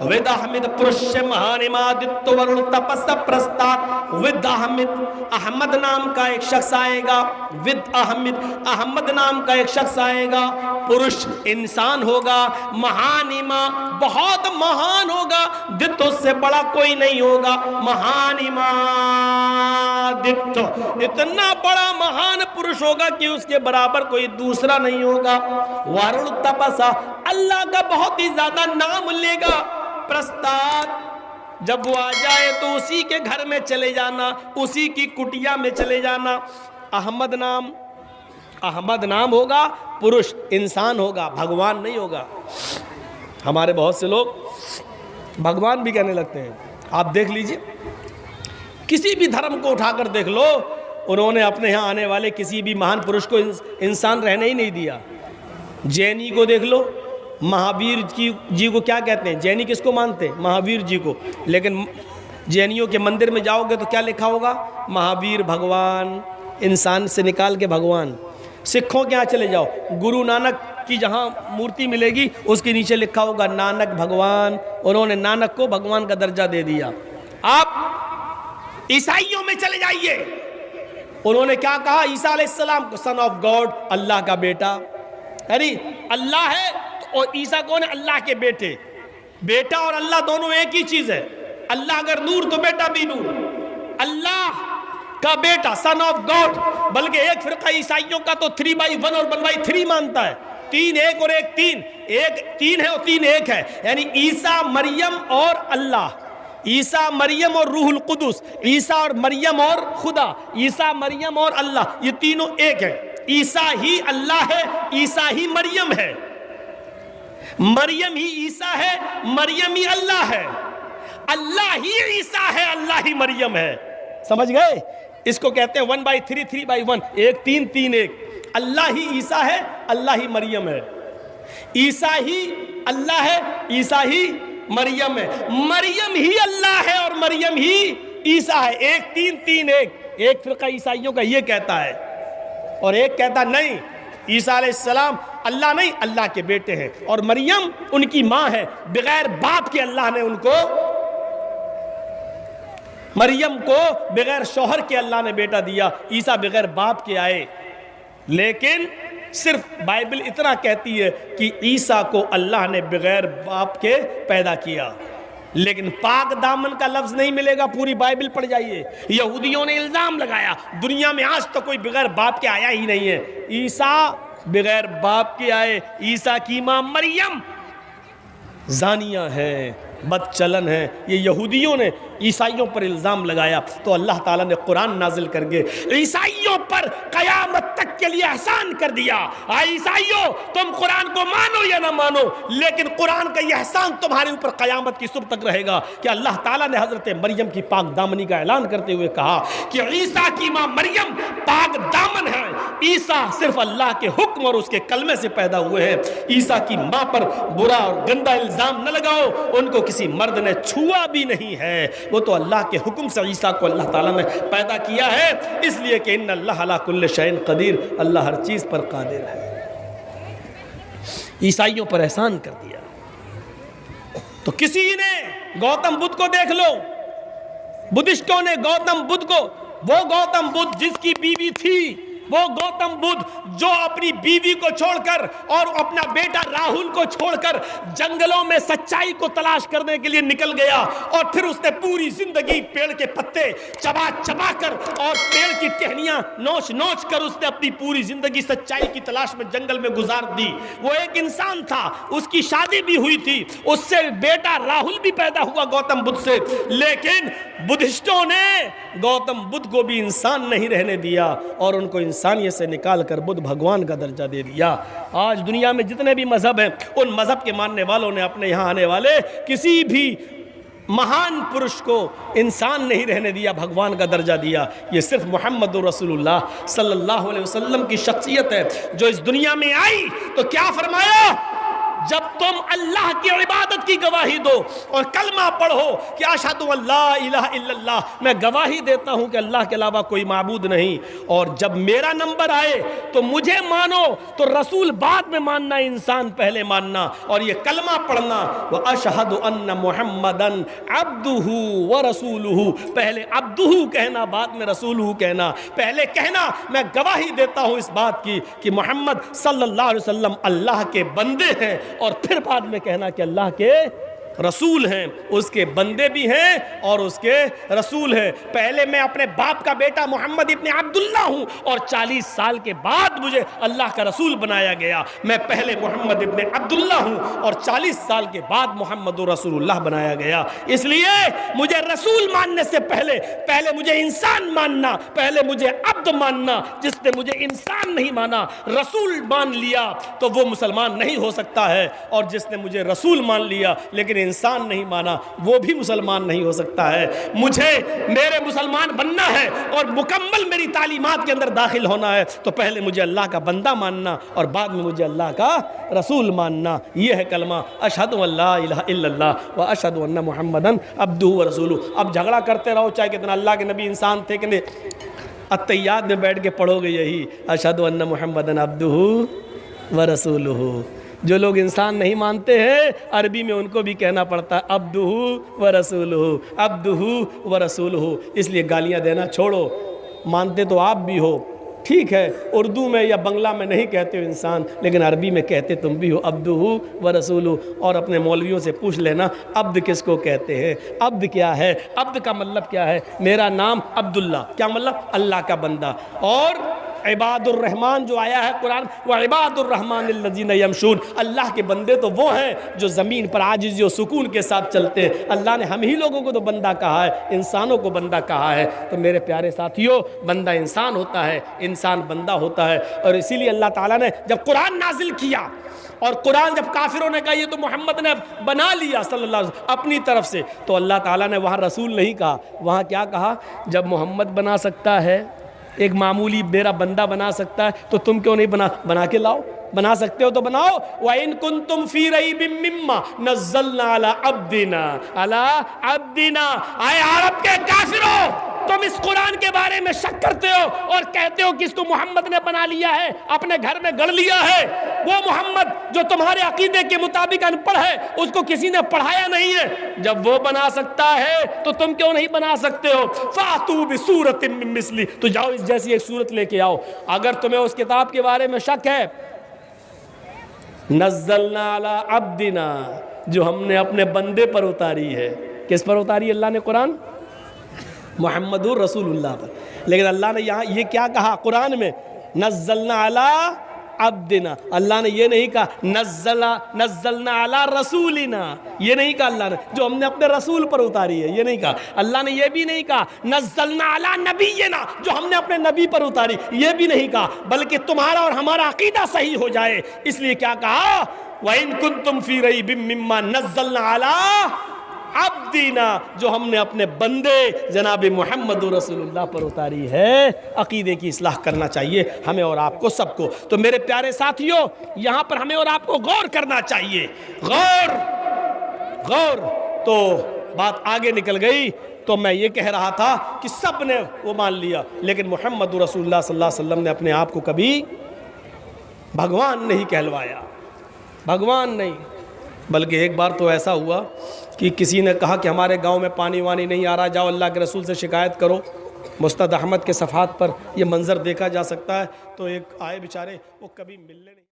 With Ahmad پرش مہانمادت ورن تپس پرستات. With Ahmad نام کا ایک شخص آئے گا. ود احمد نام کا ایک شخص آئے گا. پرش انسان ہوگا. مہانما بہت مہان ہوگا. دت اس سے بڑا کوئی نہیں ہوگا. مہانما دت اتنا بڑا مہان پرش ہوگا کہ اس کے برابر کوئی دوسرا نہیں ہوگا. ورن تپسا اللہ کا بہت ہی زیادہ نام لے گا. پرستات جب وہ آ جائے تو اسی کے گھر میں چلے جانا, اسی کی کٹیا میں چلے جانا. احمد نام ہوگا. پرش انسان ہوگا, بھگوان نہیں ہوگا. ہمارے بہت سے لوگ بھگوان بھی کہنے لگتے ہیں. آپ دیکھ لیجئے, کسی بھی دھرم کو اٹھا کر دیکھ لو, انہوں نے اپنے یہاں آنے والے کسی بھی مہان پرش کو انسان رہنے ہی نہیں دیا. جینی کو دیکھ لو, مہاویر جی کو کیا کہتے ہیں؟ جینی کس کو مانتے ہیں؟ مہاویر جی کو. لیکن جینیوں کے مندر میں جاؤ گے تو کیا لکھا ہوگا؟ مہاویر بھگوان, انسان سے نکال کے بھگوان. سکھوں کے یہاں چلے جاؤ, گرو نانک کی جہاں مورتی ملے گی اس کے نیچے لکھا ہوگا نانک بھگوان. انہوں نے نانک کو بھگوان کا درجہ دے دیا. آپ عیسائیوں میں چلے جائیے, انہوں نے کیا کہا عیسیٰ علیہ السلام کو؟ سن آف گاڈ, اللہ کا بیٹا. یعنی اللہ ہے اور عیسیٰ کون ہے؟ اللہ کے بیٹے. بیٹا اور اللہ دونوں ایک ہی چیز ہے. اللہ اگر نور تو بیٹا بھی نور. اللہ کا بیٹا, سن آف گاڈ. بلکہ ایک فرقہ عیسائیوں کا تو 3/1 اور 1/3 مانتا ہے. 3 ایک اور 1 3. 1 3 ہے اور 3 1 ہے. یعنی عیسیٰ, مریم اور اللہ. عیسیٰ, مریم اور روح القدس. عیسیٰ اور مریم اور خدا. عیسیٰ, مریم اور اللہ, یہ تینوں ایک ہیں. عیسیٰ ہی اللہ ہے, عیسیٰ ہی مریم ہے. مریم ہی عیسیٰ ہے, مریم ہی اللہ ہے. اللہ ہی عیسیٰ ہے, اللہ ہی مریم ہے. سمجھ گئے؟ اس کو کہتے ہیں 1/3 3/1. 1 3 3 1. اللہ ہی عیسیٰ ہے, اللہ ہی مریم ہے. عیسیٰ ہی اللہ ہے, عیسیٰ ہی مریم ہے. مریم ہی اللہ ہے اور مریم ہی عیسیٰ ہے. 1 3 3 1. ایک فرقہ عیسائیوں کا یہ کہتا ہے اور ایک کہتا نہیں, عیسیٰ علیہ السلام اللہ نہیں, اللہ کے بیٹے ہیں اور مریم ان کی ماں ہے. بغیر باپ کے اللہ نے ان کو, مریم کو بغیر شوہر کے اللہ نے بیٹا دیا. عیسیٰ بغیر باپ کے آئے. لیکن صرف بائبل اتنا کہتی ہے کہ عیسیٰ کو اللہ نے بغیر باپ کے پیدا کیا. لیکن پاک دامن کا لفظ نہیں ملے گا. پوری بائبل پڑھ جائیے. یہودیوں نے الزام لگایا دنیا میں آج تک کوئی بغیر باپ کے آیا ہی نہیں ہے. عیسیٰ بغیر باپ کے آئے. عیسیٰ کی ماں مریم زانیہ ہے, بد چلن ہے. یہ یہودیوں نے عیسائیوں پر الزام لگایا تو اللہ تعالیٰ نے قرآن نازل کر کے عیسائیوں پر قیامت تک کے لیے احسان کر دیا. عیسائیوں تم قرآن کو مانو یا نہ مانو, لیکن قرآن کا یہ احسان تمہارے اوپر قیامت کی صبح تک رہے گا کہ اللہ تعالیٰ نے حضرت مریم کی پاک دامنی کا اعلان کرتے ہوئے کہا کہ عیسیٰ کی ماں مریم پاک دامن ہے. عیسیٰ صرف اللہ کے حکم اور اس کے کلمے سے پیدا ہوئے ہیں. عیسیٰ کی ماں پر برا اور گندا الزام نہ لگاؤ, ان کو کسی مرد نے چھوا بھی نہیں ہے. وہ تو اللہ کے حکم سے عیسیٰ کو اللہ تعالیٰ نے پیدا کیا ہے, اس لیے کہ ان اللہ علی کل شیء قدیر, اللہ ہر چیز پر قادر ہے. عیسائیوں پر احسان کر دیا. تو کسی نے گوتم بدھ کو دیکھ لو, بدھسٹوں نے گوتم بدھ کو, وہ گوتم بدھ جس کی بیوی تھی, وہ گوتم بدھ جو اپنی بیوی کو چھوڑ کر اور اپنا بیٹا راہل کو چھوڑ کر جنگلوں میں سچائی کو تلاش کرنے کے لیے نکل گیا, اور پھر اس نے پوری زندگی پیڑ کے پتے چبا چبا کر اور پیڑ کی ٹہنیاں نوچ نوچ کر اس نے اپنی پوری زندگی سچائی کی تلاش میں جنگل میں گزار دی. وہ ایک انسان تھا, اس کی شادی بھی ہوئی تھی, اس سے بیٹا راہل بھی پیدا ہوا گوتم بدھ سے. لیکن بدھسٹوں نے گوتم بدھ کو بھی انسان نہیں رہنے دیا اور ان کو انسانیت سے نکال کر بدھ بھگوان کا درجہ دے دیا. آج دنیا میں جتنے بھی مذہب ہیں, ان مذہب کے ماننے والوں نے اپنے یہاں آنے والے کسی بھی مہان پرش کو انسان نہیں رہنے دیا, بھگوان کا درجہ دیا. یہ صرف محمد رسول اللہ صلی اللہ علیہ وسلم کی شخصیت ہے جو اس دنیا میں آئی تو کیا فرمایا, جب तुम अल्लाह की इबादत की गवाही दो और कलमा पढ़ो कि अशहदु अल्ला इलाहा इल्लल्लाह, मैं गवाही देता हूं कि अल्लाह के अलावा कोई माबूद नहीं। और जब मेरा नंबर आए तो मुझे मानो, तो रसूल बाद में मानना, इंसान पहले मानना। और ये कलमा पढ़ना, व अशहदु अन्न मुहम्मदन अब्दुहु व रसूलुहु, पहले अब्दुहु कहना, बाद में रसूलुहु कहना। पहले कहना मैं गवाही देता हूं इस बात की कि मोहम्मद सल्लल्लाहु अलैहि वसल्लम अल्लाह के बंदे हैं, और फिर बाद में कहना कि अल्लाह के रसूल हैं, उसके बंदे भी हैं और उसके रसूल हैं। पहले मैं अपने बाप का बेटा मोहम्मद इब्न अब्दुल्ला हूँ और 40 साल के बाद मुझे अल्लाह का रसूल बनाया गया। मैं पहले मोहम्मद इब्न अब्दुल्ला हूँ और 40 साल के बाद मोहम्मद रसूलुल्लाह बनाया गया। इसलिए मुझे रसूल मानने से पहले मुझे इंसान मानना, पहले मुझे अब्द मानना। जिसने मुझे इंसान नहीं माना, रसूल मान लिया, तो वो मुसलमान नहीं हो सकता है। और जिसने मुझे रसूल मान लिया लेकिन इंसान नहीं माना, वो भी मुसलमान नहीं हो सकता है। मुझे मेरे मुसलमान बनना है और मुकम्मल मेरी तालीमात के अंदर दाखिल होना है, तो पहले मुझे अल्लाह का बंदा मानना और बाद में मुझे अल्लाह का रसूल मानना। ये है कलमा अशहदु अल्ला इलाहा इल्लल्लाह व अशहदु अन्ना मुहम्मदन अब्दुहु व रसूलुहु। अब झगड़ा करते रहो चाहे कितना अल्लाह के नबी इंसान थे कि नहीं, अत्तहियात में बैठ के पढ़ोगे यही अशहदु अन्ना मुहम्मदन अब्दुहु व रसूलुहु। जो लोग इंसान नहीं मानते हैं, अरबी में उनको भी कहना पड़ता है अब्दुहु व रसूलुहु, अब्दुहु व रसूलुहु। इसलिए गालियां देना छोड़ो, मानते तो आप भी हो, ठीक है, उर्दू में या बंगला में नहीं कहते हो इंसान, लेकिन अरबी में कहते तुम भी हो अब्दुहु व रसूलुहु। और अपने मौलवियों से पूछ लेना अब्द किसको कहते हैं, अब्द क्या है, अब्द का मतलब क्या है। मेरा नाम अब्दुल्ला, क्या मतलब, अल्लाह का बंदा। और इबादुर रहमान जो आया है कुरान, वो इबादुर रहमान अल्लज़ीना यमशून, अल्लाह के बंदे तो वो हैं जो ज़मीन पर आजिज़ी और सुकून के साथ चलते हैं। अल्लाह ने हम ही लोगों को तो बंदा कहा है, इंसानों को बंदा कहा है। तो मेरे प्यारे साथियों, बंदा इंसान होता है, इंसान बंदा होता है। और इसीलिए अल्लाह ताला ने जब कुरान नाजिल किया, और कुरान जब काफिरों ने कहा ये तो मोहम्मद ने बना लिया सल्लल्लाहु अलैहि वसल्लम अपनी तरफ से, तो अल्लाह ताला ने वहाँ रसूल नहीं कहा, वहाँ क्या कहा, जब मोहम्मद बना सकता है, एक मामूली मेरा बंदा बना सकता है, तो तुम क्यों नहीं बना के लाओ, बना सकते हो तो बनाओ। व इन कुंतुम फी रैबिम मिम्मा नज़्ज़लना अला अब्दिना, आए अरब के काफिरों, तुम इस कुरान के बारे में शक करते हो और कहते हो कि इसको मोहम्मद ने बना लिया है, अपने घर में गढ़ लिया है। वो मोहम्मद जो तुम्हारे अकीदे के मुताबिक अनपढ़ है, उसको किसी ने पढ़ाया नहीं है। जब वो बना सकता है तो तुम क्यों नहीं बना सकते हो। फातू बिसूरतिम मिन मिस्ली, तो जाओ इस जैसी एक सूरत लेके आओ। अगर तुम्हें उस किताब के बारे में शक है, नज़्ज़लना अला अब्दिना, जो हमने अपने बंदे पर उतारी है। किस पर उतारी अल्लाह ने कुरान, मुहम्मदुर रसूलुल्लाह पर। लेकिन अल्लाह ने यहाँ ये क्या कहा कुरान में, नज़्ज़लना अला अब्दिना, अल्लाह ने ये नहीं कहा नज़्ज़लना अला रसूलिना, ये नहीं कहा अल्लाह ने, जो हमने अपने रसूल पर उतारी है, ये नहीं कहा। अल्लाह ने ये भी नहीं कहा नज़्ज़लना अला नबीना, जो हमने अपने नबी पर उतारी, ये भी नहीं कहा। बल्कि तुम्हारा और हमारा अकीदा सही हो जाए, इसलिए क्या कहा, व इन कुंतुम फी रैबिम मिम्मा नज़्ज़लना अला अब्दीना, जो हमने अपने बंदे जनाब मोहम्मद रसूलुल्लाह पर उतारी है। अकीदे की इस्लाह करना चाहिए हमें और आपको सबको। तो मेरे प्यारे साथियों, यहाँ पर हमें और आपको गौर करना चाहिए, गौर। तो बात आगे निकल गई। तो मैं ये कह रहा था कि सब ने वो मान लिया, लेकिन मोहम्मद रसूलुल्लाह सल्लल्लाहु अलैहि वसल्लम ने अपने आप को कभी भगवान नहीं कहलवाया, भगवान नहीं। बल्कि एक बार तो ऐसा हुआ कि किसी ने कहा कि हमारे गांव में पानी वानी नहीं आ रहा, जाओ अल्लाह के रसूल से शिकायत करो। मुस्तद अहमद के सफ़ात पर ये मंज़र देखा जा सकता है। तो एक आए बेचारे, वो कभी मिलने नहीं